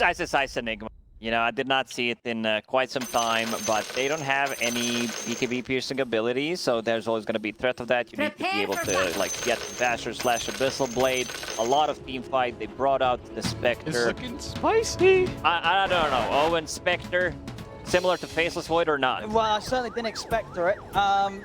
It's Ice Enigma. You know, I did not see it in quite some time, but they don't have any BKB piercing abilities, so there's always going to be threat of that. You need to be able to like get Basher / Abyssal Blade. A lot of team fight. They brought out the Spectre. It's looking spicy. I don't know. Owen Spectre, similar to Faceless Void or not? Well, I certainly didn't expect it.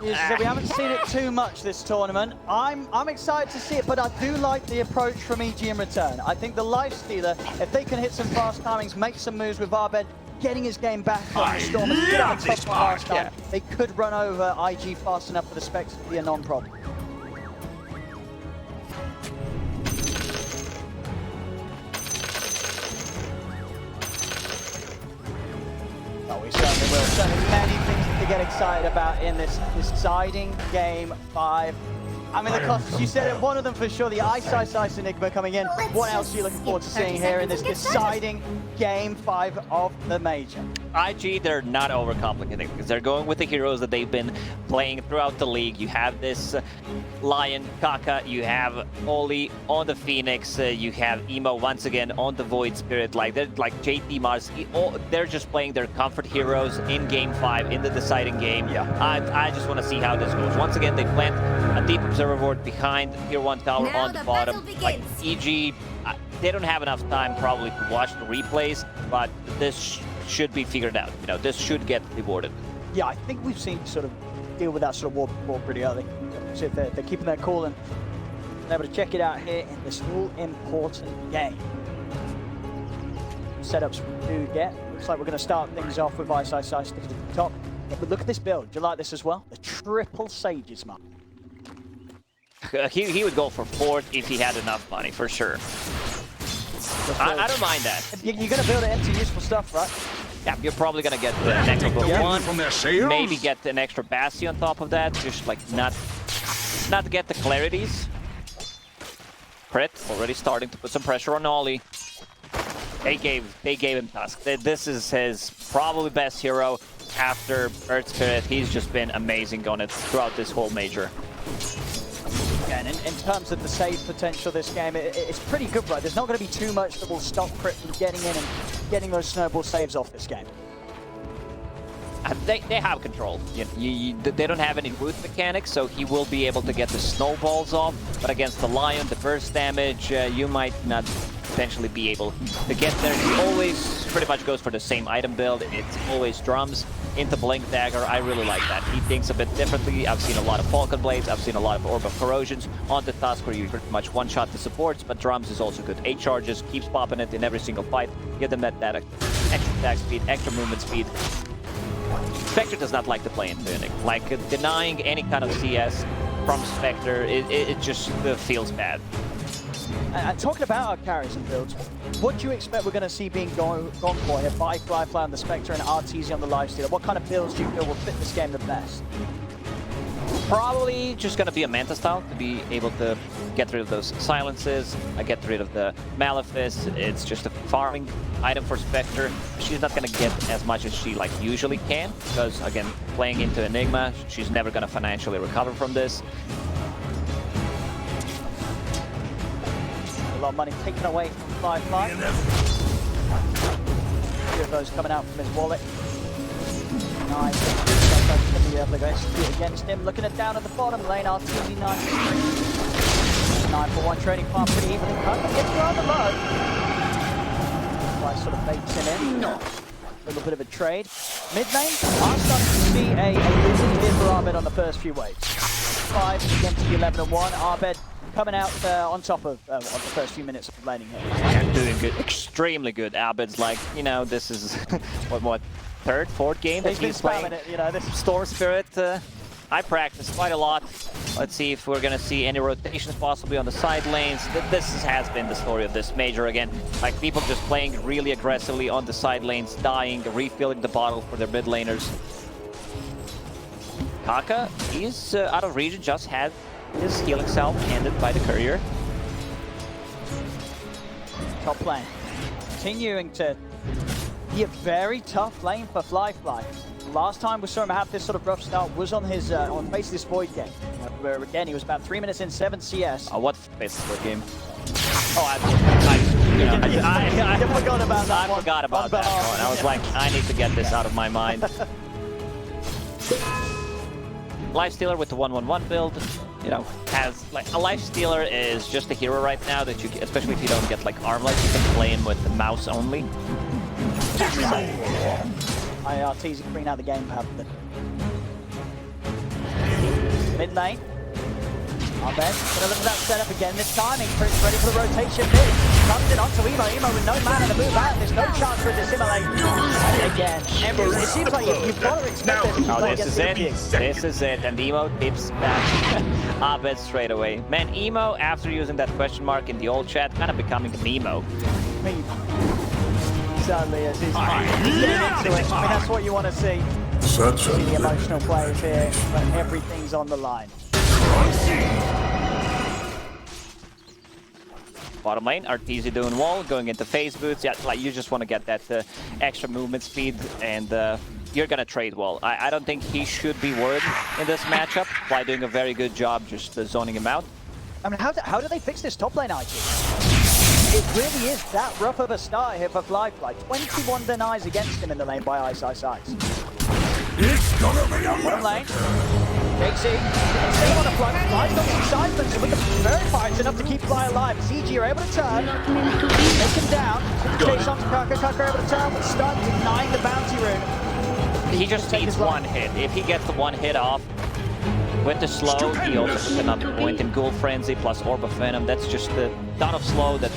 We haven't seen it too much this tournament. I'm excited to see it, but I do like the approach from EG in return. I think the Lifestealer, if they can hit some fast timings, make some moves with Arbed, getting his game back on the Storm, they could run over IG fast enough for the Spectre to be a non-problem. Oh, we certainly will. Certainly many things to get excited about in this deciding Game 5. I mean, the costs, you said it, one of them for sure, the Ice Enigma coming in. What else are you looking forward to seeing here in this deciding Game 5 of the Major? IG, they're not overcomplicating because they're going with the heroes that they've been playing throughout the league. You have this Lion, Kaka, you have Oli on the Phoenix, you have Emo once again on the Void Spirit. Like they're like JT Mars, they're just playing their comfort heroes in Game 5 in the deciding game. Yeah. I just want to see how this goes. Once again, they plant a deep observer ward behind Tier 1 tower Now on the bottom. Like EG, they don't have enough time probably to watch the replays, but this should be figured out. You know, this should get rewarded. Yeah, I think we've seen sort of deal with that sort of war before pretty early. So if they're keeping their cool and able to check it out here in this all-important game. Setups we do get. Looks like we're going to start things off with Ice sticking at the top. But look at this build. Do you like this as well? The triple Sages, man. He would go for 4th if he had enough money, for sure. I don't mind that. You're going to build it into useful stuff, right? Yeah, you're probably going to get the extra one, from their sails. maybe get an extra Bastion on top of that, just like not get the clarities. Crit already starting to put some pressure on Ollie. They gave him Tusk. This is his probably best hero after Earth Spirit. He's just been amazing on it throughout this whole major. And in terms of the save potential this game, it's pretty good, right? There's not going to be too much that will stop Crit from getting in and getting those snowball saves off this game. They have control. They don't have any root mechanics, so he will be able to get the snowballs off. But against the Lion, the burst damage, you might not potentially be able to get there. He always pretty much goes for the same item build. It's always drums into Blink Dagger. I really like that. He thinks a bit differently. I've seen a lot of Falcon Blades. I've seen a lot of Orb of Corrosions on the Tusk where you pretty much one-shot the supports, but drums is also good. 8 charges, keeps popping it in every single fight. Give them that extra attack speed, extra movement speed. Spectre does not like to play into Enigma. Like, denying any kind of CS from Spectre, it just feels bad. Talking about our carries and builds, what do you expect we're going to see being gone for here by Fly on the Spectre and RTZ on the Lifestealer? What kind of builds do you feel will fit this game the best? Probably just going to be a Manta style to be able to get rid of those silences, get rid of the Malefice. It's just a farming item for Spectre. She's not going to get as much as she like usually can because, again, playing into Enigma, she's never going to financially recover from this. A lot of money taken away from Fly. Two of those coming out from his wallet. Nice. Going to be able to execute against him. Looking at down at the bottom lane, RTZ 93. 9 for 1 trading farm pretty evenly. Kind of gets around the low. Fly sort of baits him in. A little bit of a trade. Mid lane, I'm starting to see a losing here for Arbed on the first few waves. 5 against the 11 and 1. Arbed coming out on top of the first few minutes of laning here. Yeah, doing good, extremely good. Abed's like, you know, this is what, 3rd, 4th game that he's playing. It, you know, this Storm Spirit. I practice quite a lot. Let's see if we're gonna see any rotations possibly on the side lanes. This has been the story of this major again. Like people just playing really aggressively on the side lanes, dying, refilling the bottle for their mid laners. Kaka, he's out of region, just had his healing salve handed by the courier. Top lane. Continuing to be a very tough lane for Fly. Last time we saw him have this sort of rough start was on his on basically this Void game, where again he was about 3 minutes in, 7 CS. What Faceless Void game? Oh, I I forgot about that I one. forgot about that one. I was like, I need to get this out of my mind. Lifestealer with the 1-1-1 build, you know, has like a Lifestealer is just a hero right now that you, especially if you don't get like Armlet, you can play him with the mouse only. IRT's green out the game, perhaps. Mid lane. Abed gonna look at that setup again. This timing, Chris ready for the rotation mid. Comes in onto Emo. Emo with no mana to move out. There's no chance for it to assimilate. And again, it seems like you've got to expect this. Oh, this is it. This is it. And Emo tips back Abed straight away. Man, Emo, after using that question mark in the old chat, kind of becoming an emo. Sadly, as he's getting into it. I mean, that's what you want to see. See the emotional players here, but everything's on the line. Bottom lane, Arteezy doing wall, going into phase boots. Yeah, like you just want to get that extra movement speed, and you're gonna trade wall. I don't think he should be worried in this matchup by doing a very good job just zoning him out. I mean, how do they fix this top lane, IG? It really is that rough of a start here for Flyfly. 21 denies against him in the lane by Ice. It's gonna be a bottom lane. JC, stay on the front. Fly's got some seismic, so with the Verify, it's enough to keep Fly alive. CG are able to turn, take him down. Chase on to Kaka. Kaka are able to turn, but stun, denying the bounty rune. He just needs one hit. If he gets the one hit off with the slow, he also puts another point in Ghoul Frenzy plus Orb of Venom. That's just the ton of slow that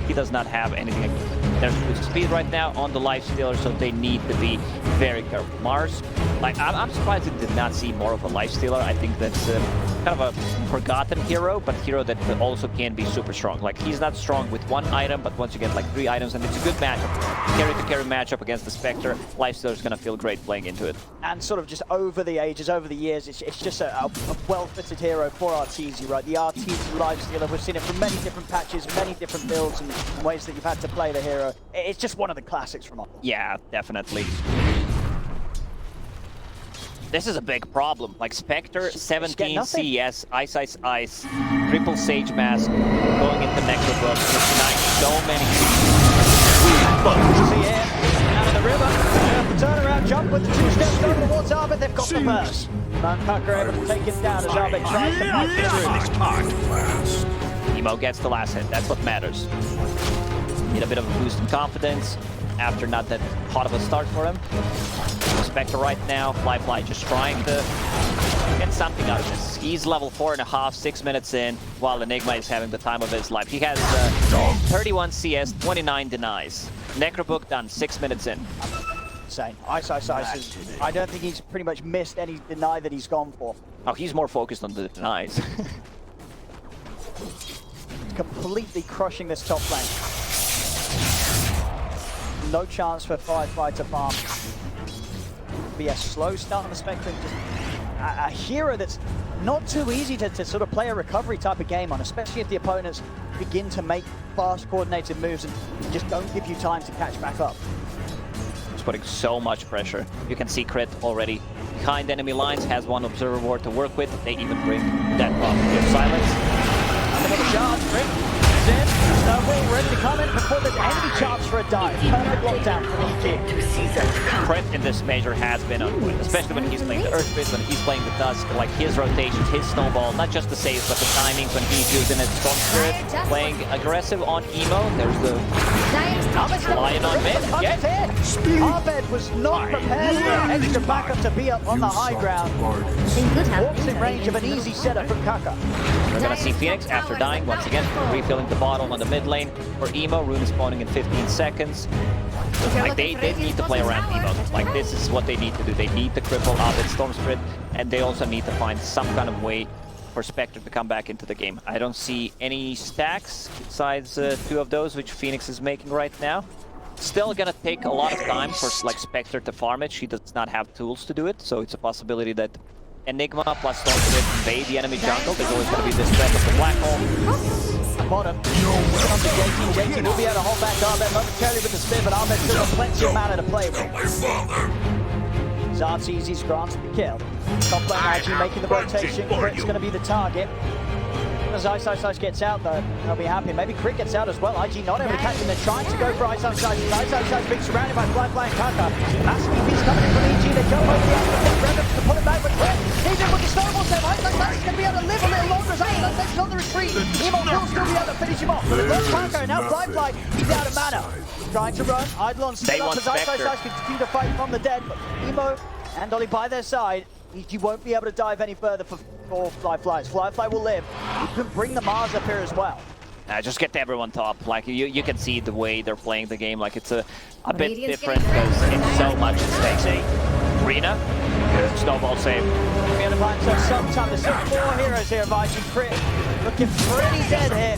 he does not have anything. There's good speed right now on the Lifestealer, so they need to be very careful. Mars, like I'm surprised they did not see more of a Lifestealer. I think that's kind of a forgotten hero, but hero that also can be super strong. Like he's not strong with one item, but once you get like 3 items, and it's a good matchup, carry-to-carry matchup against the Spectre, Lifestealer is gonna feel great playing into it. And sort of just over the ages, over the years, it's just a well-fitted hero for Arteezy, right? The Arteezy Lifestealer, we've seen it from many different patches, many different builds, and ways that you've had to play the hero. It's just one of the classics from us. Yeah, definitely. This is a big problem. Like Spectre, 17 CS, Ice, triple Sage Mask, going into Necrobook, denying so many. See here, out of the river, the turnaround jump with the 2 steps over towards Arbit, they've got the burst. Mantucker able to take it down as Arbit tries to fight through. Emo gets the last hit, that's what matters. Need a bit of a boost in confidence after not that hot of a start for him. Spectre right now, Flyfly just trying to get something out of this. He's level 4.5, 6 minutes in, while Enigma is having the time of his life. He has 31 CS, 29 denies. Necrobook done, 6 minutes in. Insane. Ice is, I don't think he's pretty much missed any deny that he's gone for. Oh, he's more focused on the denies. Completely crushing this top lane. No chance for Firefly to farm. Be a slow start on the Spectre. Just a hero that's not too easy to sort of play a recovery type of game on, especially if the opponents begin to make fast coordinated moves and just don't give you time to catch back up. It's putting so much pressure. You can see Crit already behind enemy lines, has one observer ward to work with. They even bring that up. Give silence. Another charge, Crit. Snowball ready to come in before there's any chance for a dive. Perfect lockdown for ENG. Crit in this major has been on point, especially when he's playing the Earth Fist, when he's playing the Dusk, like his rotations, his snowball, not just the saves, but the timings when he's using his Storm Spirit, playing aggressive on Emo. There's the Lion on mid. Abed was not prepared for extra backup to be up on the high ground. Walks in range of an easy setup from Kaka. We're gonna see Phoenix after dying once again, refilling the bottle on the mid lane. For Emo, Rune is spawning in 15 seconds. Like they need to play around Emo. Like this is what they need to do. They need to cripple Abed Storm Spirit, and they also need to find some kind of way for Spectre to come back into the game. I don't see any stacks besides 2 of those, which Phoenix is making right now. Still gonna take a lot of time for like Spectre to farm it. She does not have tools to do it, so it's a possibility that Enigma plus Storm Spirit invade the enemy jungle. There's always gonna be this threat of the black hole. Bottom. JT will be able to hold back Arbet momentarily with the spin, but Arbet still got plenty of mana to play with. Zartzi's granted the kill. Top lane IG making the rotation. Crit's going to be the target. as Ice gets out, though, they'll be happy. Maybe Crit gets out as well. IG not able to catch him. They're trying to go for Ice. Ice being surrounded by Fly and Kaka. Massive EP's coming in from EG. They jump over the edge, but get Revenant to pull it back with Crit. He's in with the snowball save. Ice is going to be able to live a little longer as Ice is on the retreat. Emo will still be able to finish him off. But look, Kaka, now Fly, he's out of mana. Trying to run. Eidolon still up as Ice can continue to fight from the dead. But Emo and Dolly by their side. EG won't be able to dive any further for Fly's. Fly will live. You can bring the Mars up here as well. Just get everyone top. Like you can see the way they're playing the game. Like it's a bit different because it's so much at stake. Arena, snowball save. We're going to find sometime. There's still 4 heroes here of IG. Crit looking pretty dead here.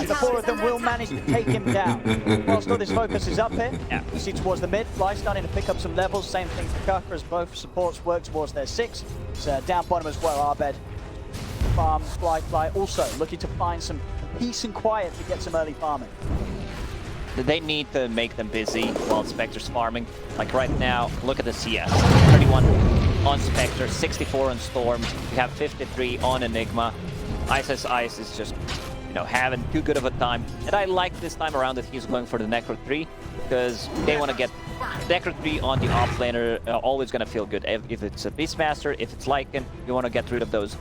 The 4 of them will manage to take him down. Whilst all this focus is up here, you see towards the mid, Fly starting to pick up some levels. Same thing for Kaka as both supports work towards their 6. It's down bottom as well, Arbed. Farm, Fly also looking to find some peace and quiet to get some early farming. They need to make them busy while Spectre's farming. Like right now, look at the CS. 31 on Spectre, 64 on Storm. We have 53 on Enigma. Ice is just, having too good of a time. And I like this time around that he's going for the Necro 3 because they want to get Necro 3 on the offlaner. Always going to feel good. If it's a Beastmaster, if it's Lycan, you want to get rid of those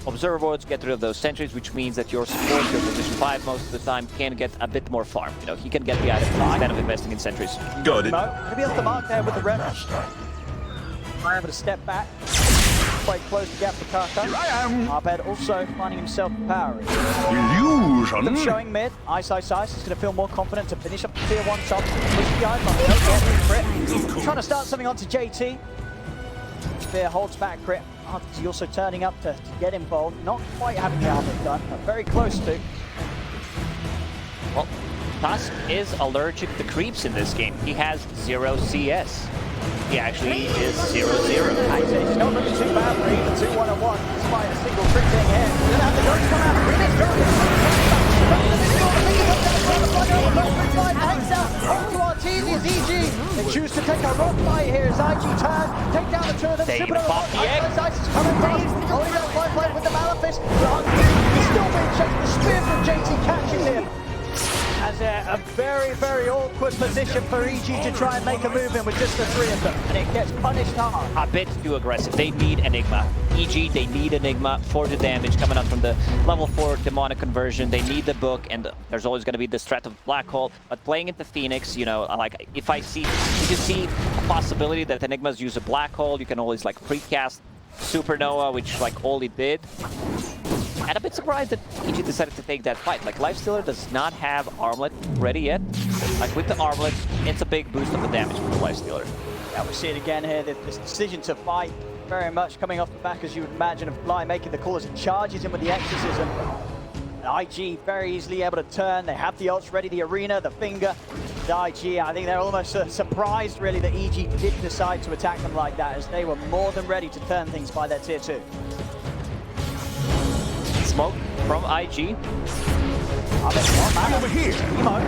Observer Wards, get rid of those sentries, which means that your support, your position 5 most of the time, can get a bit more farm. He can get the items instead of investing in sentries. Got it. Maybe off the mark there with the red. I'm able to step back. Quite close to gap for Kaka. Here I am. Arbed also finding himself powering. Illusion. Them showing mid. Ice. He's going to feel more confident to finish up the tier 1 top. Push the Eidolon. Crit. Trying to start something onto JT. Spear holds back Crit. He's also turning up to get involved. Not quite having the armor done, but very close to. Well, Tusk is allergic to creeps in this game. He has 0 CS. He actually is 0-0. He's not looking too bad for even 2-1-1, despite a single crit being here. He's going to have the guns come out. They choose to take a rock fight here as IG turn, take down the 2 of them. They pop the egg. Ice is coming down, holding up Fly with the Malefice. He's still being chased. The spear from JT catches him. As a very, very awkward position for EG to try and make a move in with just the 3 of them, and it gets punished hard. A bit too aggressive. They need Enigma. EG, they need Enigma for the damage coming up from the level 4 demonic conversion. They need the book, and there's always going to be this threat of Black Hole. But playing into Phoenix, like if you see a possibility that Enigmas use a Black Hole, you can always like precast Supernova, which like Oli did. And a bit surprised that EG decided to take that fight. Like, Lifestealer does not have Armlet ready yet. Like, with the Armlet, it's a big boost of the damage for the Lifestealer. Yeah, we see it again here, this decision to fight very much coming off the back, as you would imagine, of Fly making the call as he charges in with the Exorcism. And IG very easily able to turn. They have the ults ready, the Arena, the Finger. The IG, I think they're almost surprised, really, that EG did decide to attack them like that, as they were more than ready to turn things by their tier 2. Smoke from IG. Over here. Emo.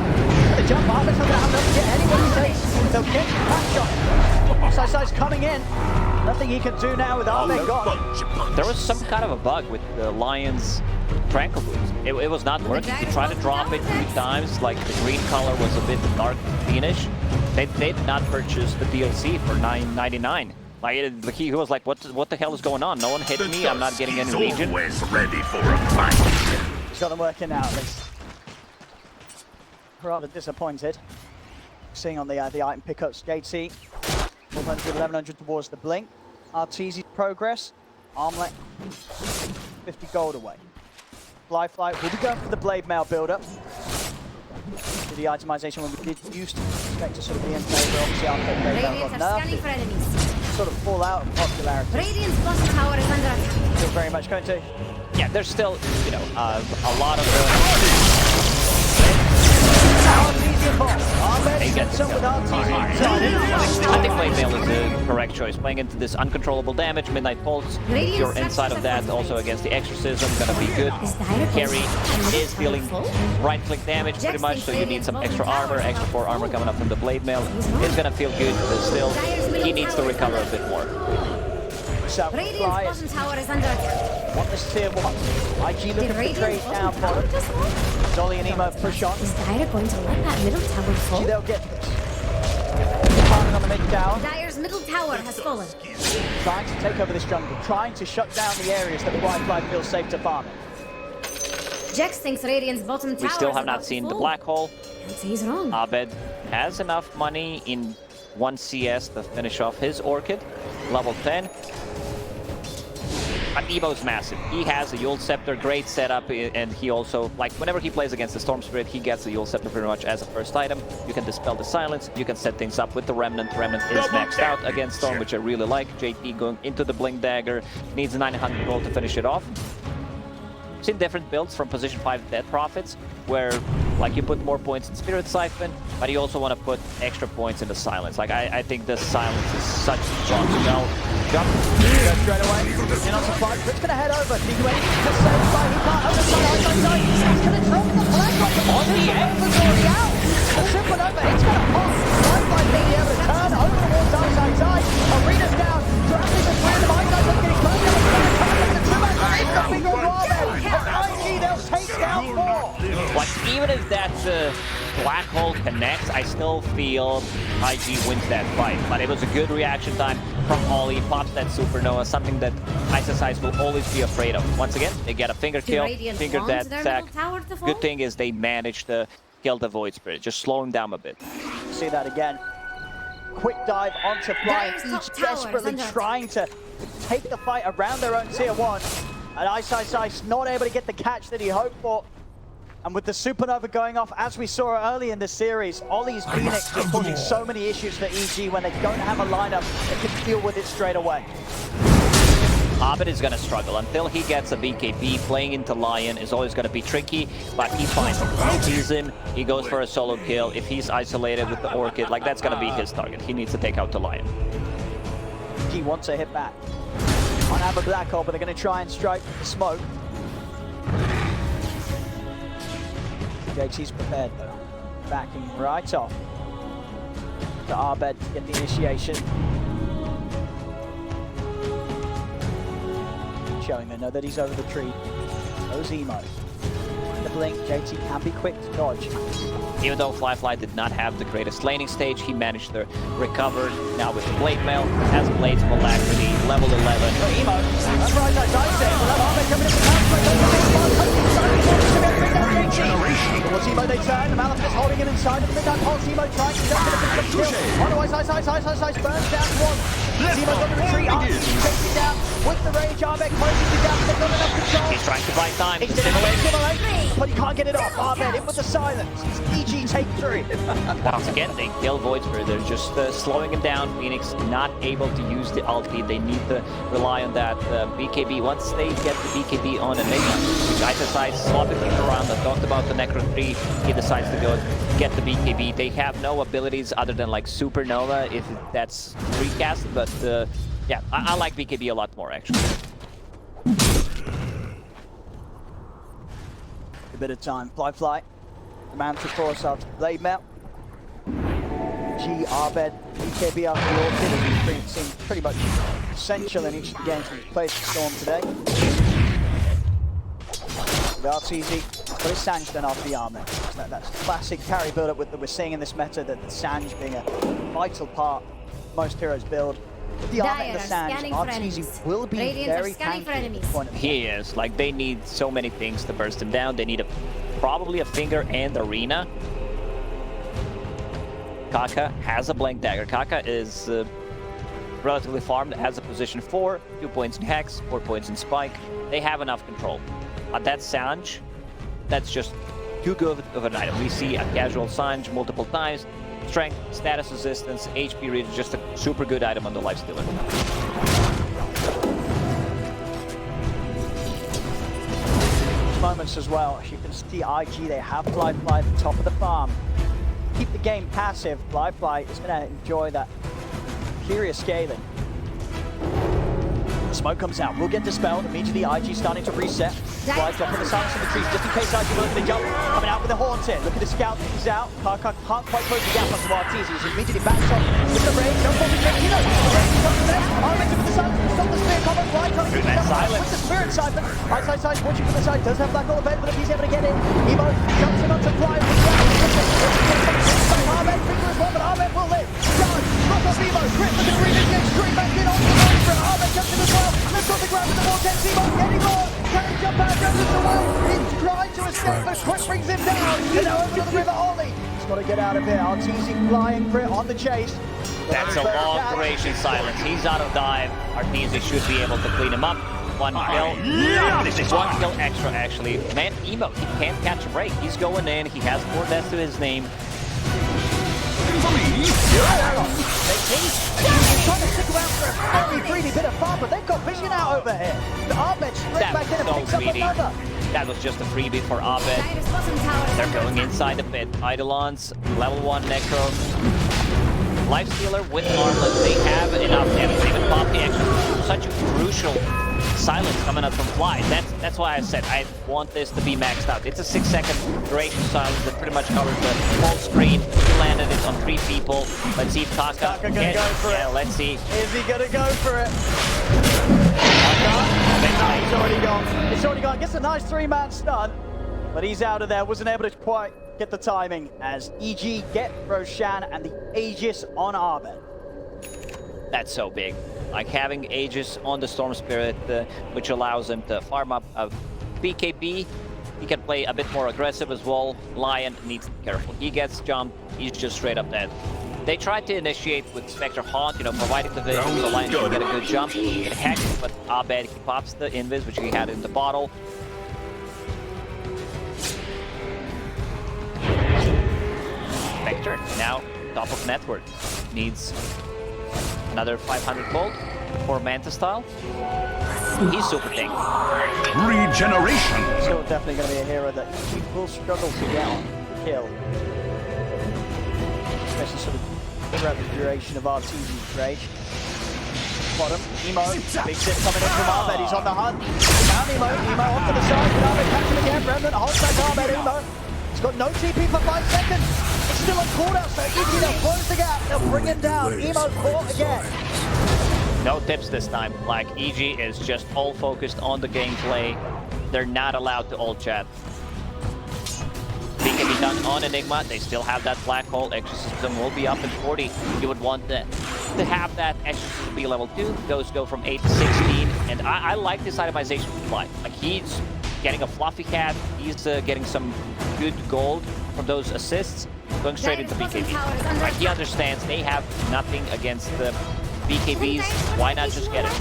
The jump. Arbit's not going to have enough to get anyone safe. They'll get the back shot. Side's coming in. Nothing he can do now with Arbit gone. There was some kind of a bug with the Lion's Tranquil Boost. It was not working. He tried to drop it 3 times. Like, the green color was a bit dark greenish. They did not purchase the DLC for $9.99. Like, he was like, what the hell is going on? No one hit me, I'm not getting any region. Always ready for a fight. He's got them working out, at least. Rather disappointed. Seeing on the item pickups, JT, 400, 1100 towards the Blink. Arteezy's progress, Armlet, 50 gold away. Fly will be going for the Blade Mail build-up. With the itemization when we did used to expect to sort of be in favor, obviously our Blade Mail got nerfed. Sort of fall out of popularity. Radiant's bottom tower is under attack. Still very much going to. Yeah, there's still, a lot of I think Blade Mail is the correct choice. Playing into this uncontrollable damage, Midnight Pulse, you're inside of that, also against the Exorcism, gonna be good. Carry is dealing right-click damage pretty much, so you need some extra armor, extra 4 armor coming up from the Blade Mail. It's gonna feel good, but still, he needs to recover a bit more. So, Radiant's bottom tower is under attack. Want this tier 1. IG looking Did for Radiant's trade down bottom tower bottom. just fall? Zolly and Emo push on. Is Dire going to let that middle tower fall? See, they'll get this. Farming on the mid tower. Dire's middle tower has fallen. Trying to take over this jungle. Trying to shut down the areas that Firefly feels safe to farm in. Jax thinks Radiant's bottom tower We still is have about not to seen the fall. black hole. Can't say he's wrong. Abed has enough money in 1 CS to finish off his Orchid, level 10. But Evo's massive. He has a Yule Scepter, great setup, and he also, like, whenever he plays against the Storm Spirit, he gets the Yule Scepter pretty much as a first item. You can dispel the silence, you can set things up with the Remnant. Remnant is maxed out against Storm, which I really like. JP going into the Blink Dagger, needs 900 gold to finish it off. Seen different builds from position 5 Death Prophets, where like you put more points in Spirit Siphon, but you also want to put extra points in the Silence. Like I think the Silence is such a strong spell. Jump. Go straight away. In on supply. It's going to head over. Be ready to save by he can't. Other side. He's going to drop the flag on the end. Already out. Supernova. It's going to pop. Firefly being able to turn over towards outside. Arena's down. Drafting the three of them. Eyesight are getting close. The two man is the big old wall. IG, they'll take down 4. Like even if that black hole connects, I still feel IG wins that fight. But it was a good reaction time from Ollie. Pops that supernova, something that ISS will always be afraid of. Once again, they get a finger kill, finger that attack. Good thing is they managed to kill the Void Spirit, just slow him down a bit. See that again. Quick dive onto Flying, each desperately trying to take the fight around their own tier 1. And Ice not able to get the catch that he hoped for. And with the supernova going off, as we saw early in the series, Ollie's Phoenix is causing so many issues for EG when they don't have a lineup that can deal with it straight away. Abed is going to struggle until he gets a BKB. Playing into Lion is always going to be tricky, but he finds him. He sees him, he goes for a solo kill. If he's isolated with the Orchid, like that's going to be his target. He needs to take out the Lion. He wants a hit back. On have a black hole, but they're going to try and strike with the smoke. JT's prepared though. Backing right off to Abed to get the initiation. Showing they know that he's over the tree. Goes Emo. The blink, JT can be quick to dodge. Even though Fly did not have the greatest laning stage, he managed to recover. Now with the Blade Mail, has Blades of Alacrity, level 11. Emo, that's right, that's Isaac. We'll have Abed coming in the towards Emo they turn, the Malef is holding him inside of the midnight pulse. Emo trying to jump in and kill. Otherwise, Ice burns down one. Zemo's on the retreat, takes it down with the rage. Abed closes it down, they've got enough control. He's trying to buy time. He's stimulate, but he can't get it off. Abed in with the silence. EG take 3. Once again, they kill Void Spirit. They're just slowing him down. Phoenix not able to use the ulti. They need to rely on that BKB. Once they get the BKB on Enigma, which I decide swapping things around. I talked about the Necro 3. He decides to go get the BKB. They have no abilities other than like Supernova, if that's recast. But yeah, I like BKB a lot more actually. A bit of time. Fly. The man to force out Blade Mail. G, Abed, BKB after the Orchid has been seemed pretty much essential in each of the games we've played for Storm today. That's easy, but it's Sanj then after the armor. That's classic carry build-up that we're seeing in this meta, that the Sanj being a vital part of most heroes build. With the armor and the Sanj, Arteezy will be very tanky. He is. Like, they need so many things to burst him down. They need probably a finger and arena. Kaka has a blank dagger. Kaka is relatively farmed, has a position 4, 2 points in Hex, 4 points in Spike. They have enough control. That Sanj, that's just too good of an item. We see a casual Sanj multiple times. Strength, status resistance, HP read is just a super good item on the Lifestealer. Moments as well. As you can see, IG, they have Fly at the top of the farm. Keep the game passive. Fly is going to enjoy that curious scaling. Smoke comes out, will get dispelled. Immediately, IG starting to reset. Flies up in the silence of the trees, just in case IG will look at the jump. Coming out with the horns here. Look at the scout, he's out. Kaka can't quite close the gap onto Arteezy. He's immediately backed off with the range. No problem, Kino. Arteezy with the silence to stop the spear combo. Right up with the spirit siphon. Side, watching from the side. Does have Black Hole available if he's able to get in. Emo jumps in onto Fly with the Ahmed finger as well, but Ahmed will live. Charge, lock off Emo. Chris looking to re-engage straight back in onto the monster. Ahmed jumps in as well. Lifts off the ground with the vortex. Emo getting on. Can he jump out? Goes into the well. He's trying to escape, but Chris brings him down. And now over to the river Ollie. He's got to get out of here. Arteezy flying Crit on the chase. That's a long duration silence. He's out of dive. Arteezy should be able to clean him up. One kill. This is one kill extra, actually. Man, Emo, he can't catch a break. He's going in. He has 4 deaths to his name. He's trying to stick around for a very greedy bit of fun, but they've got vision out over here. The Abed straight back in and picks up another. That was just a freebie for Abed. They're going inside the pit. Eidolons, level 1 Necros. Lifestealer with Armlet, they have enough damage. Even Poppy actually such a crucial silence coming out from Fly. That's why I said I want this to be maxed out. It's a 6-second duration silence that pretty much covers the whole screen. He landed it on 3 people. Let's see if Kaka gonna go for it. Let's see. Is he gonna go for it? It's already gone. It's already gone. Gets a nice 3-man stun, but he's out of there. Wasn't able to quite get the timing as EG get Roshan and the Aegis on Abed. That's so big. Like having Aegis on the Storm Spirit, which allows him to farm up a BKB. He can play a bit more aggressive as well. Lion needs to be careful. He gets jumped, he's just straight up dead. They tried to initiate with Spectre Haunt, providing the vision so Lion can get a good jump. Get hacked, but Abed, he pops the invis, which he had in the bottle. Spectre, now top of net worth. Needs another 500 gold for Manta style. He's super tanky. Regeneration. Still definitely going to be a hero that he will struggle to get on the kill. Especially sort of throughout the duration of Arteezy's rage. Bottom, Emo, big zip coming in from Abed, he's on the hunt. Down Emo off to the side, but Abed catching again. Remnant holds back Abed, Emo. He's got no TP for 5 seconds. It's still on cooldown, so easy, they'll close the gap, they'll bring him down. Emo caught again. No tips this time. Like, EG is just all focused on the gameplay. They're not allowed to all chat. It can be done on Enigma. They still have that black hole. Exorcism will be up in 40. You would want to have that Exorcism be level 2. Those go from 8 to 16. And I like this itemization of Fly. Like, he's getting a fluffy cat. He's getting some good gold from those assists. Going straight into BKB. Like, he understands they have nothing against the BKBs. Why not just get it?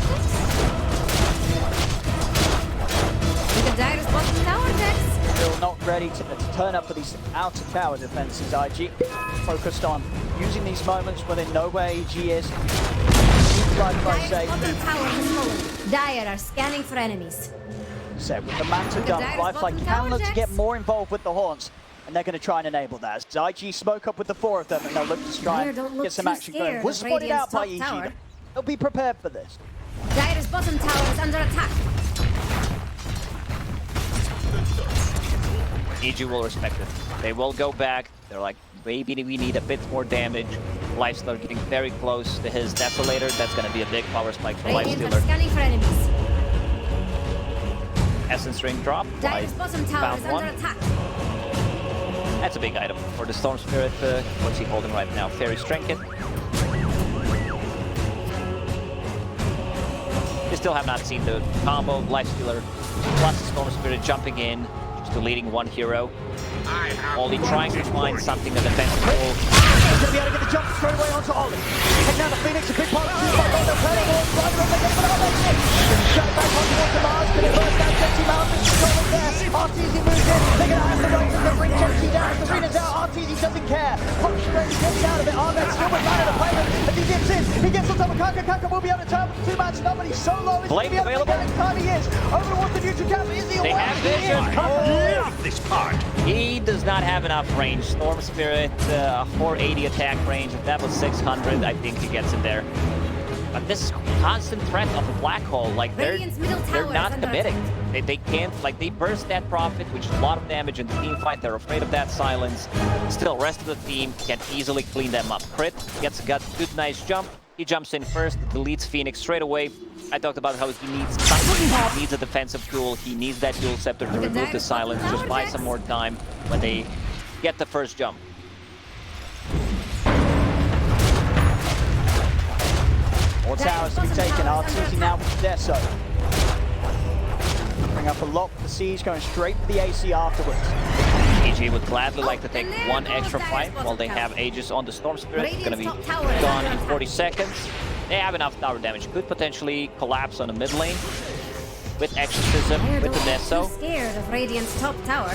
Still not ready to turn up for these outer tower defenses. IG focused on using these moments when they know where AG is. Dire are scanning for enemies. So with the Manta done, Firefly can look to get more involved with the Haunts. And they're going to try and enable that. As IG smoke up with the 4 of them, and they'll look to try and get some action going. Was spotted out by EG. They'll be prepared for this. Dire's bottom tower is under attack. EG will respect it. They will go back. They're like, maybe we need a bit more damage. Lifestealer getting very close to his Desolator. That's going to be a big power spike for Lifestealer. Scanning for enemies. Essence Ring drop. Dire's bottom tower is under attack. That's a big item for the Storm Spirit. What's he holding right now? Fairy's Trinket. We still have not seen the combo. Lifestealer plus the Storm Spirit jumping in, just deleting one hero. Ollie trying to find something that defends the wall. He's going to be able to get the jump straight away onto Ollie. Take down the Phoenix, a big part of the team. They're playing all right, they're making it up. Shut back onto Mars, going to burst down Jetty Mountain. Control there. Arteezy moves in. They're going to have the right to bring Jetty down. Serena's out. Arteezy doesn't care. Punch ready, gets out of it. Ahmed still with Lion to play with. As he dips in, he gets on top of Kaka. Kaka will be able to turn with the 2-man stun, but he's so low. He's going to be able to get next time he is. Over towards the neutral camp. Is he away? They have vision. Love this part. He does not have enough range. Storm Spirit, 480 attack range. If that was 600, I think he gets in there. But this constant threat of a black hole, like they're not committing. They can't, like they burst that Prophet, which is a lot of damage in the team fight. They're afraid of that silence. Still, rest of the team can easily clean them up. Crit gets a good nice jump. He jumps in first, deletes Phoenix straight away. I talked about how he needs something. He needs a defensive tool. He needs that dual scepter to remove the silence. Just buy some more time when they get the first jump. More towers to be taken. RTC now with Deso. Bring up a lot for the siege, going straight for the AC afterwards. EG would gladly like to take one extra fight while they have Aegis on the Storm Spirit. It's going to be gone in 40 seconds. They have enough tower damage. Could potentially collapse on the mid lane with Exorcism, with the Deso. Scared of Radiant's top tower.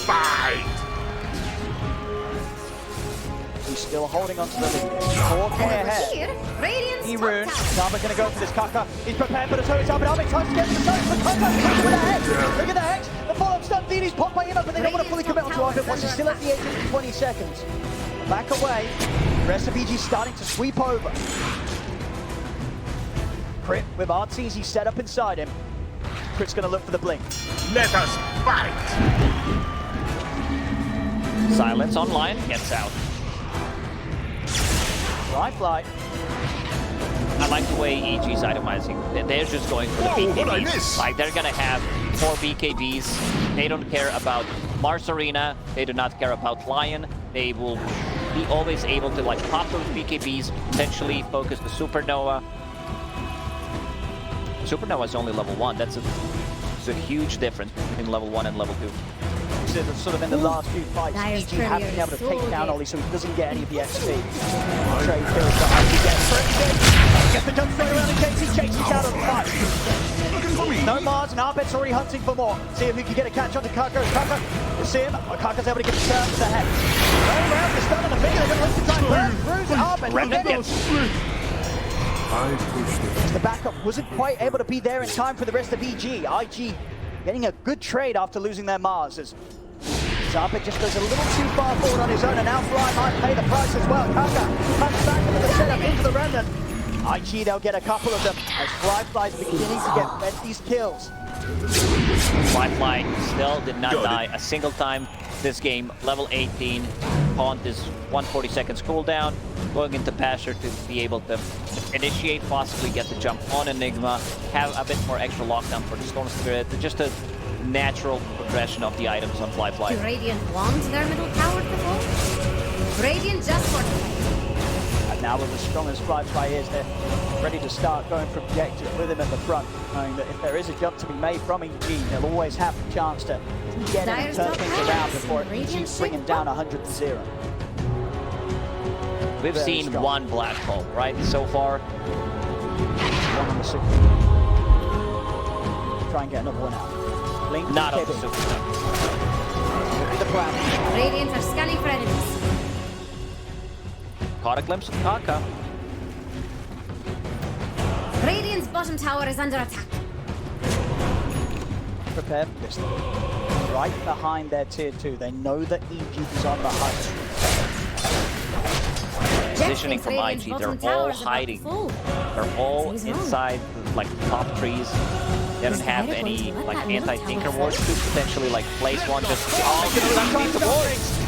Fight! He's still holding on to the lead. 4K ahead. E-Rune, Zaba going to go for this Kaka. He's prepared for the turret up, but Armin tries to get to the turret for Kaka. Look at the Hex! Look at the Hex! The follow-up stun, Dini's popped by him up, but they don't want to fully commit onto Armin once he's still at the edge in 20 seconds. Back away. The rest of EG starting to sweep over. Crit with Arteezy set up inside him. Crit's going to look for the blink. Let us fight! Silence online, gets out. Right flight. I like the way EG's itemizing. They're just going for the BKBs. Like, they're gonna have 4 BKBs. They don't care about Mars Arena. They do not care about Lion. They will be always able to, like, pop those BKBs, potentially focus the Supernova. Supernova is only level 1. That's a huge difference between level 1 and level 2. Sort of in the last few fights, EG have been able to take down Ollie, so he doesn't get any of the XP. Trade kills that Ollie gets. Gets the jump straight around the JT, chases out of the fight. No Mars, and Arbet's already hunting for more. See if he can get a catch onto Kaka. Kaka, you see him? Kaka's able to get the turn to the head. Going around the stun on the finger, they're going to lose the time. Burn through Arbet. The backup wasn't quite able to be there in time for the rest of EG. IG getting a good trade after losing their Mars. As Zarpik just goes a little too far forward on his own, and now Fly might pay the price as well. Kaka comes back into the setup, into the remnant. IG, they'll get a couple of them as Fly's beginning to get these kills. Fly still did not die a single time this game. Level 18. Pond is 140 seconds cooldown. Going into Pasture to be able to initiate, possibly get the jump on Enigma, have a bit more extra lockdown for the Storm Spirit. Just a natural progression of the items on Fly. Do Radiant want their middle tower to fall? Radiant just fortified. And now with as strong as Fly is, they're ready to start going for objectives with him at the front, knowing that if there is a jump to be made from EG, they'll always have the chance to get in and turn things around before EG bringing down 100 to 0. We've seen strong. One black hole, right, so far. One on the super. Try and get another one out. Blink not on the super. The plan. Radiant are scanning for enemies. Caught a glimpse of Kaka. Radiant's bottom tower is under attack. Prepare for this. Right behind their tier 2. They know that EG is on the hunt. Positioning from IG, they're all hiding. They're all inside, like, top trees. They don't have any, like, anti-tinker wards to potentially, like, place one just... Oh, underneath the wards!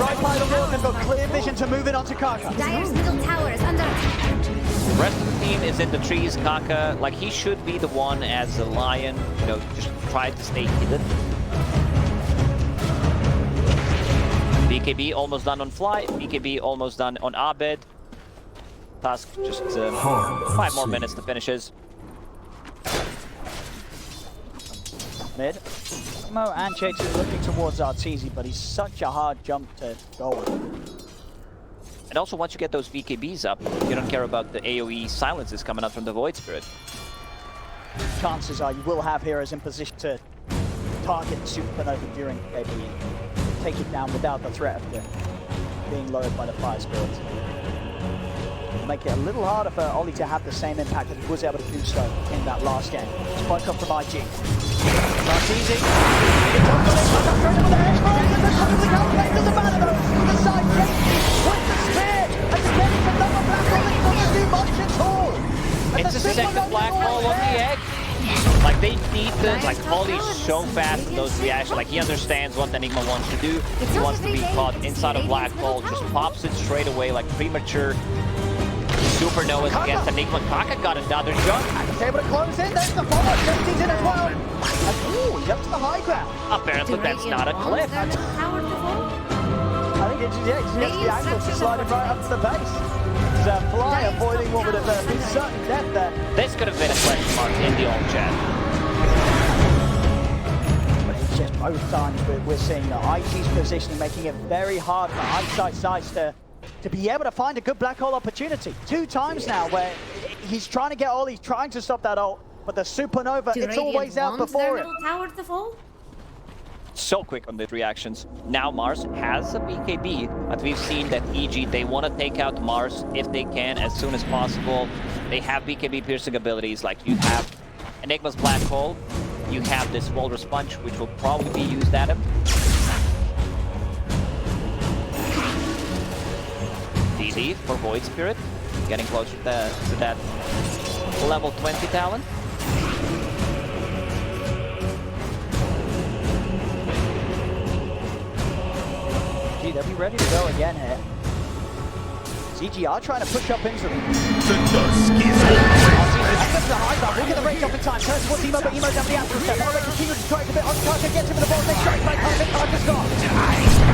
Right by the wall, they've got clear vision to move it onto Kaka. Dire's middle tower is under attack. The rest of the team is in the trees. Kaka, like, he should be the one as a Lion, you know, just try to stay hidden. BKB almost done on Fly, BKB almost done on Abed. Task just 5 more minutes to finishes. Mid. Mo and Chase is looking towards Arteezy, but he's such a hard jump to go on. And also, once you get those BKBs up, you don't care about the AoE silences coming out from the Void Spirit. Chances are you will have heroes in position to target the Supernova during AoE. Take it down without the threat of being lowered by the Fire Spirit. It'll make it a little harder for Ollie to have the same impact that he was able to do so in that last game. Spike up from IG. That's easy. damage at all. And It's a Super second Nova black always hole on the there. egg. Like they need to, like Holly's so fast in those reactions. Like he understands what Enigma wants to do. He wants to be caught inside a black hole, just pops it straight away like premature supernovas against Enigma. Kaka got another jump. He's able to close in. There's the follow-up. Jesse's in as well. And ooh, he's up to the high ground. Apparently that's not a cliff. I think it's just the angles are sliding right up to the base. Fly avoiding what would have been certain death there. This could have been a question mark in the old chat. But it's just both times we're seeing that IG's positioning making it very hard for Eyesight Sides to be able to find a good black hole opportunity. 2 times now where he's trying to get all, he's trying to stop that ult, but the supernova, it's always out before him. Tower to fall? So quick on the reactions. Now Mars has a BKB, but we've seen that EG, they want to take out Mars if they can as soon as possible. They have BKB piercing abilities, like you have Enigma's black hole, you have this Walrus Punch, which will probably be used at him. DD for Void Spirit, getting closer to that level 20 talent. They'll be ready to go again here. CG are trying to push up into them. The dusk is over. Look at the range up in time. Turns towards Emo, but Emo's down the after step. Now they continue to strike a bit on Kaka, gets him with the ball. They strike by Kaka, Kaka's gone.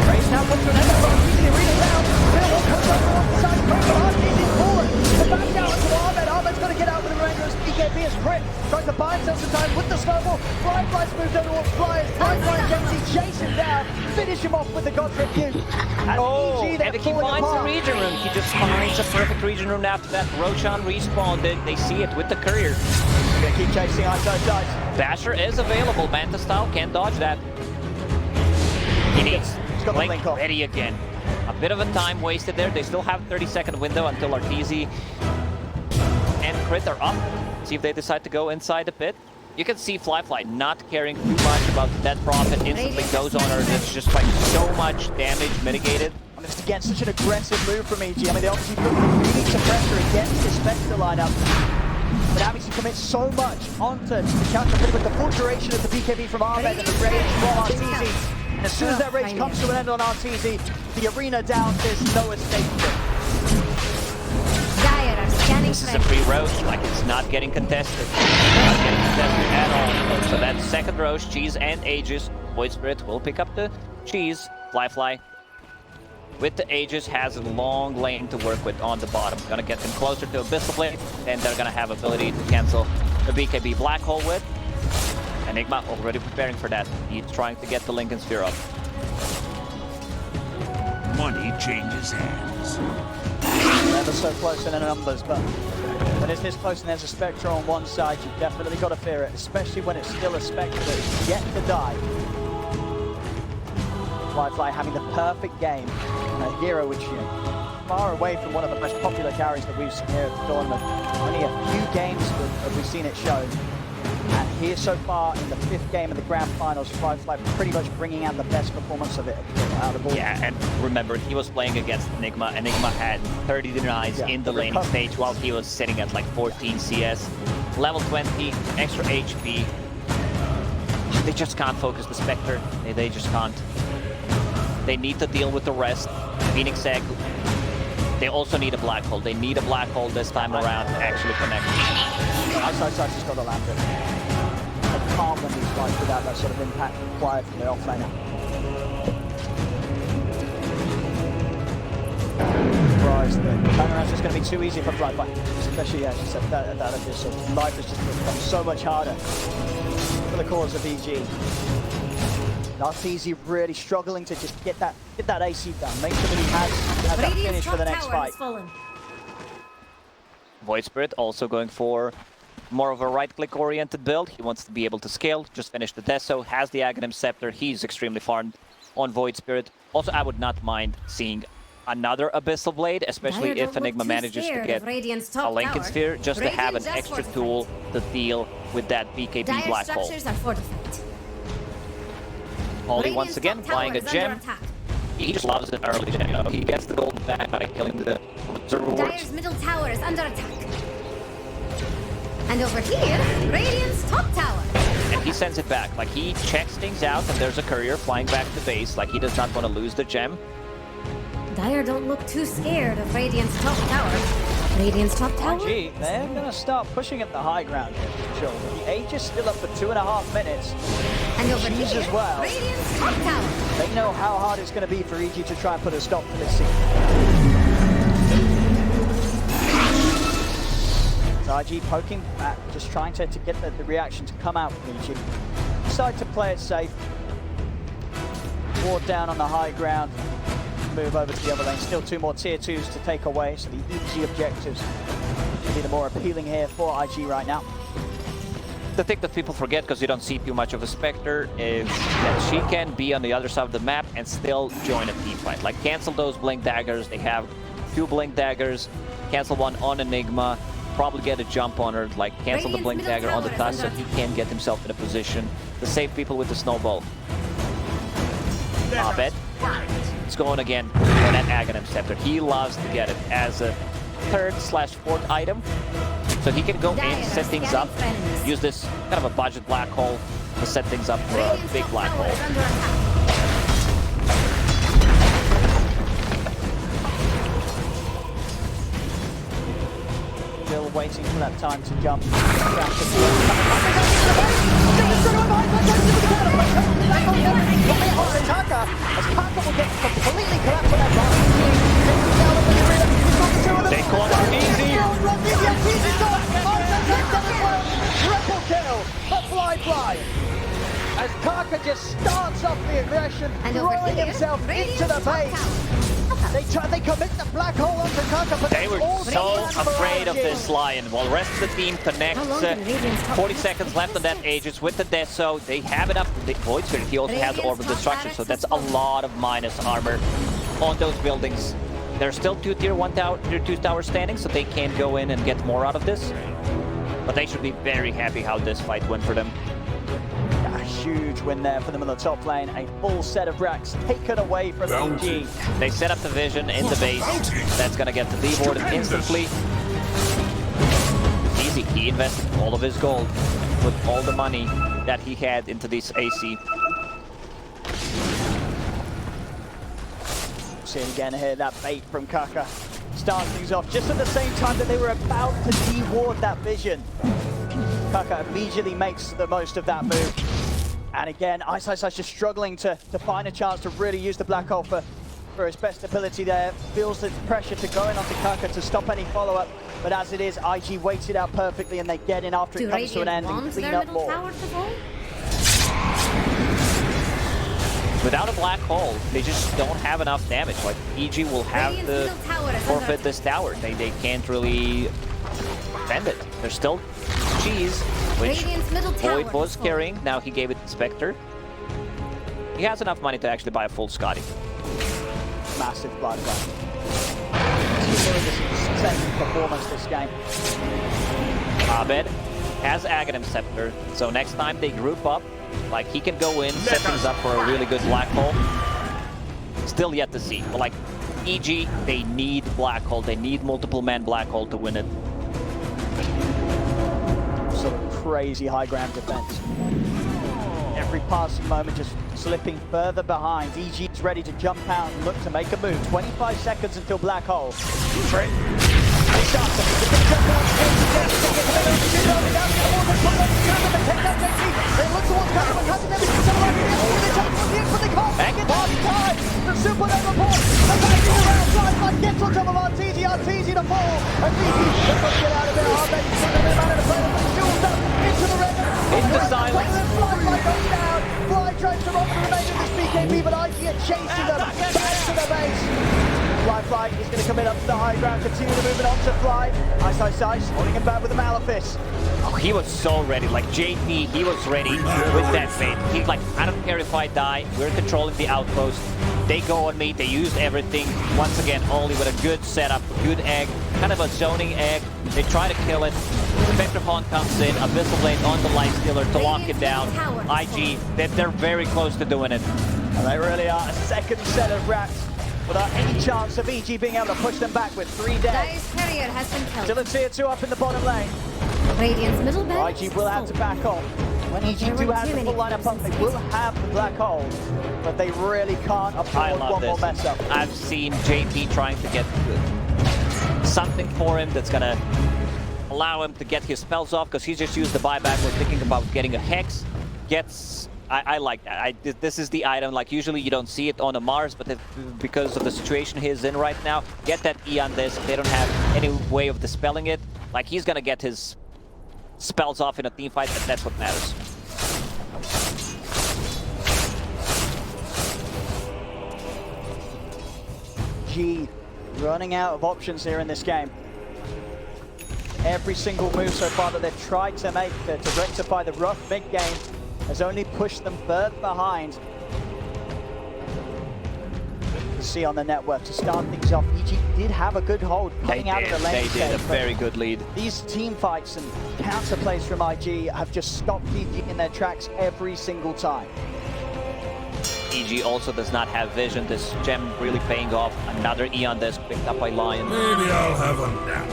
Race now puts an end of the arena down. Bill will push over on the side. Break the heart, he's forward. The back down to Ahmed. Ahmed's going to get out with the Rangers. BKB is crit. Tries to buy himself some time with the snowball. Firefly's moved over towards Flyers. Firefly and Dempsey chase him down. Finish him off with the God's Rebuke. And EG, and he finds the region room. He just finds a perfect region room after that. Roshan respawned it. They see it with the courier. Gonna keep chasing Eyesight Sides. Basher is available. Manta style can't dodge that. He needs got the link off. ready again. A bit of a time wasted there. They still have 30-second window until Arteezy and Crit are up. See if they decide to go inside the pit. You can see Fly not caring too much about the dead prophet. Instantly goes on her. It's just like so much damage mitigated. And it's again such an aggressive move from EG. I mean, they obviously put really some pressure against the Spectre lineup. But having to commit so much onto the counter with the full duration of the BKB from Ahmed and the rage from Arteezy. And as soon as that rage comes to an end on Arteezy, the arena down, there's no escape for it. This is a free Roche, like it's not getting contested. Not getting contested at all. So that's second Roche, Cheese and Aegis. Void Spirit will pick up the Cheese. Fly. With the Aegis has a long lane to work with on the bottom. Gonna get them closer to Abyssal Blade, and they're gonna have ability to cancel the BKB Black Hole with. Enigma already preparing for that. He's trying to get the Lincoln Sphere up. Money changes hands. Never so close in the numbers, but when it's this close and there's a Spectre on one side, you've definitely got to fear it, especially when it's still a Spectre that's yet to die. Fly having the perfect game, and a hero which, you know, far away from one of the most popular carries that we've seen here at the tournament. Only a few games have we seen it shown. And here so far in the 5th game of the Grand Finals, Fly pretty much bringing out the best performance of it out of all. Yeah, and remember, he was playing against Enigma. Enigma had 30 denies in the laning stage while he was sitting at like 14 CS. Level 20, extra HP. They just can't focus the Spectre. They just can't. They need to deal with the rest. Phoenix Egg. They also need a black hole. They need a black hole this time around to actually connect. Outside side just got to land it. They can't win these fights without that sort of impact required from the offlaner. Surprised that the turnaround's just going to be too easy for Fly, especially as you said that Abyssal. Life has just become so much harder for the cause of EG. Arteezy really struggling to just get that AC done. Make sure that he has that finish for the next fight. Void Spirit also going for more of a right-click oriented build. He wants to be able to scale, just finish the Deso, has the Aghanim Scepter. He's extremely farmed on Void Spirit. Also, I would not mind seeing another Abyssal Blade, especially if Enigma manages to get a Lincoln Sphere, just to have an extra tool to deal with that BKB Black Hole. Holly once again buying a gem. He just loves an early gem, you know. He gets the gold back by killing the rewards. Dire's middle tower is under attack. And over here, Radiant's top tower. And he sends it back. Like, he checks things out, and there's a courier flying back to base. Like, he does not want to lose the gem. Dire don't look too scared of Radiant's top tower. Radiant's top tower? ENG, they're going to start pushing at the high ground here, for sure. The ENG is still up for 2.5 minutes. And over She's here, as well. Radiant's top tower. They know how hard it's going to be for EG to try and put a stop to this scene. So IG poking back, just trying to get the reaction to come out from EG. Decide to play it safe. Ward down on the high ground. Move over to the other lane. Still 2 more tier 2s to take away, so the EG objectives will be the more appealing here for IG right now. The thing that people forget, because you don't see too much of a Spectre, is that she can be on the other side of the map and still join a team fight. Like, cancel those Blink Daggers. They have 2 Blink Daggers. Cancel one on Enigma. Probably get a jump on her. Like, cancel the Blink Dagger on the Tusk so he can get himself in a position to save people with the Snowball. Abed. It's going again for that Aghanim Scepter. He loves to get it as a 3rd/4th item. So he can go in, set things up, use this kind of a budget black hole to set things up for a big black hole. Still waiting for that time to jump. They call it easy. Triple kill for Fly. As Kaka just starts off the aggression, throwing himself into the base. They commit the black hole onto Kaka, but they were so afraid of this Lion. While the rest of the team connects, 40 seconds left on that Aegis with the Deso. They have it up. The Void Spirit, he also has Orb of Destruction, so that's a lot of minus armor on those buildings. There's still 2 tier 1 tower, tier 2 towers standing, so they can go in and get more out of this. But they should be very happy how this fight went for them. A huge win there for them in the top lane. A full set of racks taken away from EG. They set up the vision in the base. That's going to get the deborted instantly. Easy. He invested all of his gold, put all the money that he had into this AC. See it again here, that bait from Kaka. Starts things off just at the same time that they were about to deward that vision. Kaka immediately makes the most of that move. And again, Ice just struggling to find a chance to really use the black hole for his best ability there. Feels the pressure to go in onto Kaka to stop any follow-up. But as it is, IG waited out perfectly and they get in after it comes to an end and clean up more. Without a black hole, they just don't have enough damage. Like, EG will have to forfeit this tower. They can't really defend it. There's still Cheese, which Void was carrying. Now he gave it to Spectre. He has enough money to actually buy a full Scotty. Massive blood fight. Second performance this game. Abed has Aghanim Scepter, so next time they group up, like, he can go in, set things up for a really good black hole. Still yet to see. But like, EG, they need black hole. They need multiple man black hole to win it. Sort of crazy high ground defense. Every passing moment just slipping further behind. EG is ready to jump out and look to make a move. 25 seconds until black hole. Into silence. Fly tries to run for the remainder of this BKB, but IG are chasing them back to the base. Fly is going to come in up to the high ground, continue the movement onto Fly. Ice, holding him back with the Malefice. Oh, he was so ready. Like, JP, he was ready with that bait. He's like, I don't care if I die. We're controlling the outpost. They go on me. They use everything. Once again, only with a good setup, a good egg, kind of a zoning egg. They try to kill it. Spectre Pawn comes in, Abyssal Blade on the Lifestealer to lock it down. IG, they're very close to doing it. And they really are. A second set of rats without any chance of EG being able to push them back with 3 dead. Dire's carrier has been killed. Still a tier 2 up in the bottom lane. Radiant's middle barracks IG will have to back off. When EG do have the full lineup up, they will have the black hole, but they really can't I afford love one more this. mess up. I've seen JP trying to get something for him that's gonna allow him to get his spells off, because he just used the buyback. We're thinking about getting a Hex. I like that. This is the item. Like, usually you don't see it on a Mars, but because of the situation he's in right now, get that E on this. They don't have any way of dispelling it. Like, he's gonna get his spells off in a team fight, and that's what matters. G running out of options here in this game. Every single move so far that they've tried to make to rectify the rough mid-game has only pushed them further behind. You see on the network to start things off, EG did have a good hold coming out of the lane. They did a stage, very good lead. These team fights and counter plays from IG have just stopped EG in their tracks every single time. EG also does not have vision. This gem really paying off. Another E on this, picked up by Lion. Maybe I'll have a nap.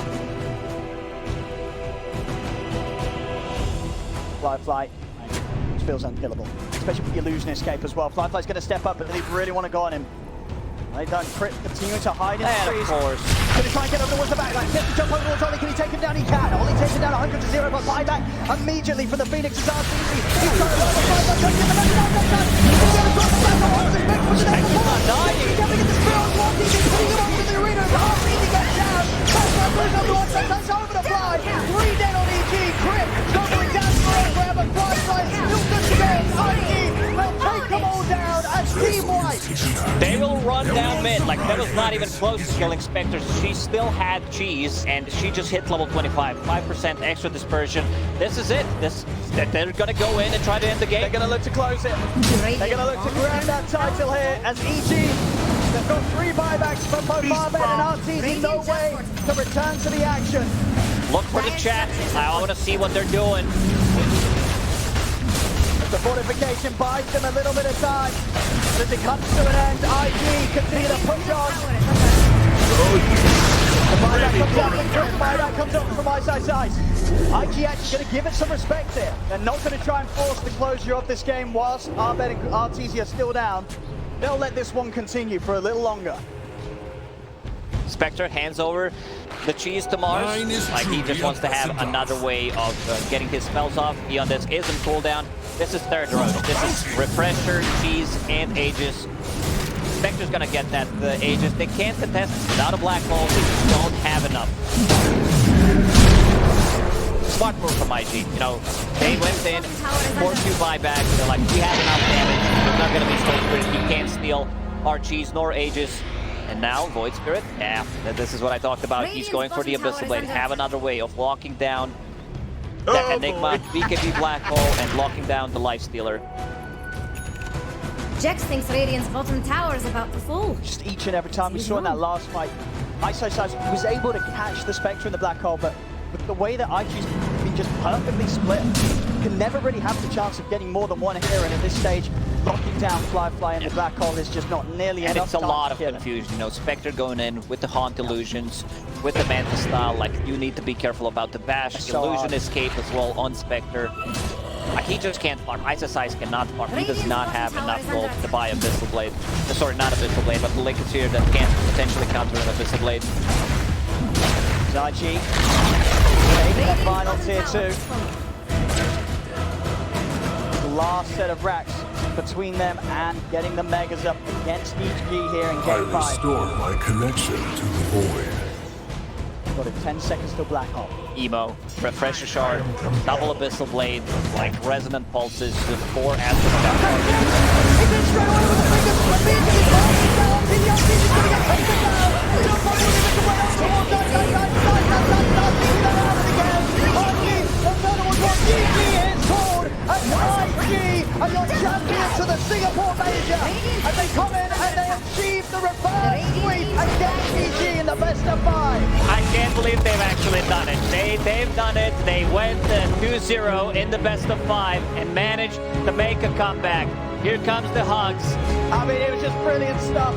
Fly, it feels unkillable, especially when you lose an escape as well. Fly's going to step up, but they really want to go on him. They don't crit, continue to hide in the And trees. of course, Going to try and get over towards the back line. Gets the jump over towards Ollie. Can he take him down? He can. Ollie takes him down 100 to 0, but buyback immediately from the Phoenix's RCC. He's trying to run the fly back, trying to get the back down. He's going to drop the back on the back for the next one. He's coming at the spear on one. He's putting him over the arena. The RCC gets down. Fly's moves over one side. That's over the fly. 3 dead on EG. Crit going down forever. But Fly still good to go. IG will take them all down as Team White. they will run down mid. Like, that was not even close to killing Spectre. She still had cheese, and she just hit level 25. 5% extra dispersion. This is it. They're gonna go in and try to end the They're game. going to look to close it. They're going to look to grab that title here as EG. They've got 3 buybacks from both Barbet and RTZ. No way to return to the action. Look for the chat. I want to see what they're doing. The fortification buys them a little bit of time. As it comes to an end, IG continue to push on. The buyback comes up and Chris buyback comes up from ISISI's. IG actually going to give it some respect here. They're not going to try and force the closure of this game whilst Arbet and RTZ are still down. They'll let this one continue for a little longer. Spectre hands over the cheese to Mars. Like, he just wants to have another way of getting his spells off. Beyond this is in cooldown. This is third road. This is Refresher, Cheese, and Aegis. Spectre's gonna get that Aegis. They can't contest without a black hole. They just don't have enough. Smart move from IG. You know, they went in, 4-2 buyback. They're like, we have enough damage. There's not gonna be Soul Spirit. He can't steal our Cheese nor Aegis. And now, Void Spirit, yeah, this is what I talked about. He's going for the Abyssal Blade. Have another way of locking down that Enigma, BKB Black Hole, and locking down the Lifestealer. Jex thinks Radiant's bottom tower is about to fall. Just each and every time we saw in that last fight, ISISI's was able to catch the Spectre in the black hole, but with the way that IG's been just perfectly split, you can never really have the chance of getting more than one here, and at this stage, locking down Fly in the black hole is just not nearly enough. And it's a time lot to of kill him. confusion. You know, Spectre going in with the Haunt Illusions, with the Manta style. Like, you need to be careful about the Bash, So Illusion hard. Escape as well on Spectre. Like, he just can't farm. ISIS cannot farm. He does not have enough gold to buy Abyssal Blade. Sorry, not Abyssal Blade, but the Linkiteer that can potentially counter an Abyssal Blade. IG taking the final tier 2. The last set of racks between them and getting the Megas up against EG here in I game 5. restore my connection to the void. Got it, 10 seconds till black hole. Emo, Refresher Shard, double Abyssal Blade, like Resonant Pulses, with 4 Astral Shock. He's in straight away with the fingers, but Beacon is falling down. The RCC is going to get taken down. Still fighting with the way up towards that. They're out of the game. RG, the third one was GG is called, and IG are your champions to the Singapore Major. And they come in and they achieve the reverse sweep against EG in the best of 5. I can't believe they've actually done it. They've done it. They went 2-0 in the best of 5 and managed to make a comeback. Here comes the hugs. I mean, it was just brilliant stuff.